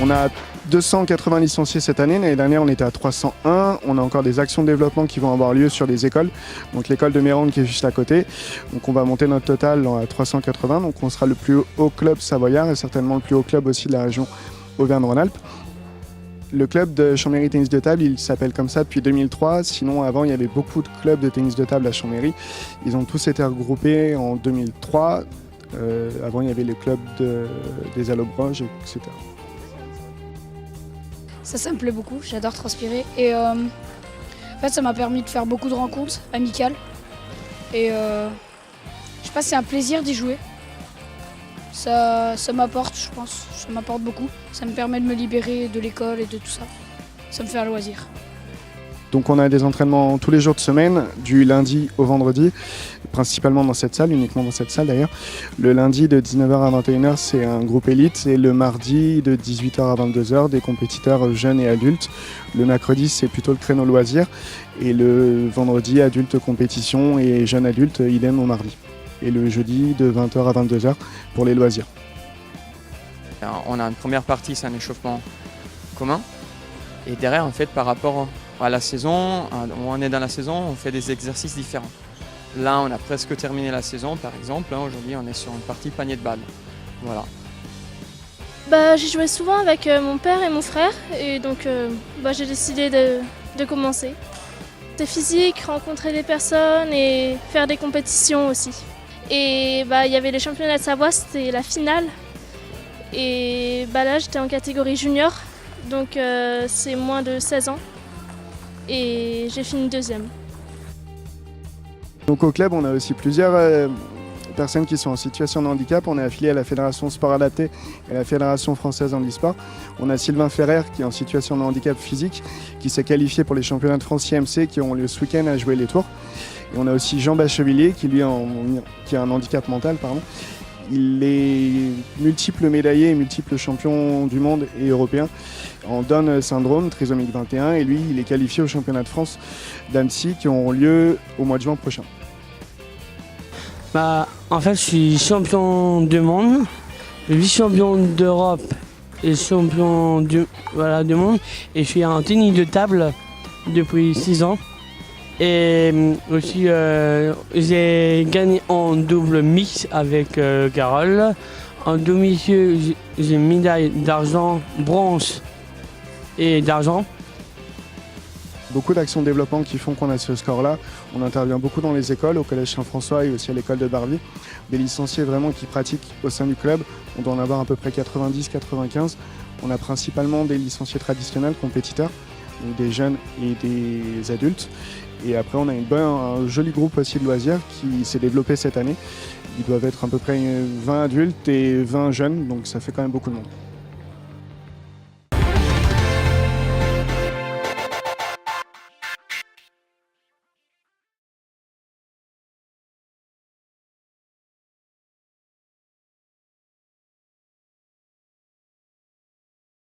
On a 280 licenciés cette année. L'année dernière, on était à 301. On a encore des actions de développement qui vont avoir lieu sur les écoles. Donc l'école de Mérande qui est juste à côté. Donc on va monter notre total à 380. Donc on sera le plus haut club savoyard et certainement le plus haut club aussi de la région Auvergne-Rhône-Alpes. Le club de Chambéry Tennis de Table, il s'appelle comme ça depuis 2003. Sinon, avant, il y avait beaucoup de clubs de tennis de table à Chambéry. Ils ont tous été regroupés en 2003. Avant, il y avait les clubs des Allobroges, etc. Ça me plaît beaucoup, j'adore transpirer. Et en fait, ça m'a permis de faire beaucoup de rencontres amicales. Et je sais pas, c'est un plaisir d'y jouer. Ça m'apporte, je pense, ça m'apporte beaucoup. Ça me permet de me libérer de l'école et de tout ça. Ça me fait un loisir. Donc on a des entraînements tous les jours de semaine, du lundi au vendredi, principalement dans cette salle, uniquement dans cette salle d'ailleurs. Le lundi de 19h à 21h, c'est un groupe élite, et le mardi de 18h à 22h, des compétiteurs jeunes et adultes. Le mercredi, c'est plutôt le créneau loisir, et le vendredi, adulte compétition et jeunes adultes, idem au mardi. Et le jeudi de 20h à 22h pour les loisirs. On a une première partie, c'est un échauffement commun. Et derrière, en fait, par rapport à la saison, où on est dans la saison, on fait des exercices différents. Là, on a presque terminé la saison, par exemple. Aujourd'hui, on est sur une partie panier de balles. Voilà. J'ai joué souvent avec mon père et mon frère. Et donc, j'ai décidé de commencer. C'est physique, rencontrer des personnes et faire des compétitions aussi. Et il y avait les championnats de Savoie, c'était la finale. Et là, j'étais en catégorie junior, donc c'est moins de 16 ans. Et j'ai fini deuxième. Donc au club, on a aussi plusieurs personnes qui sont en situation de handicap. On est affilié à la Fédération Sport Adapté et à la Fédération Française Handisport. On a Sylvain Ferrer qui est en situation de handicap physique, qui s'est qualifié pour les championnats de France IMC qui ont lieu ce week-end à jouer les tours. Et on a aussi Jean Bachevillier qui lui qui a un handicap mental. Il est multiple médaillé et multiple champion du monde et européen en Down syndrome, trisomique 21, et lui, il est qualifié aux championnats de France d'Annecy qui auront lieu au mois de juin prochain. En fait, je suis champion du monde, vice-champion d'Europe et champion du monde, et je suis en tennis de table depuis 6 ans. Et aussi, j'ai gagné en double mix avec Carole. En double-messieurs, j'ai une médaille d'argent, bronze et d'argent. Beaucoup d'actions de développement qui font qu'on a ce score-là. On intervient beaucoup dans les écoles, au collège Saint-François et aussi à l'école de Barvy. Des licenciés vraiment qui pratiquent au sein du club. On doit en avoir à peu près 90-95. On a principalement des licenciés traditionnels, compétiteurs, donc des jeunes et des adultes. Et après, on a un joli groupe aussi de loisirs qui s'est développé cette année. Ils doivent être à peu près 20 adultes et 20 jeunes, donc ça fait quand même beaucoup de monde.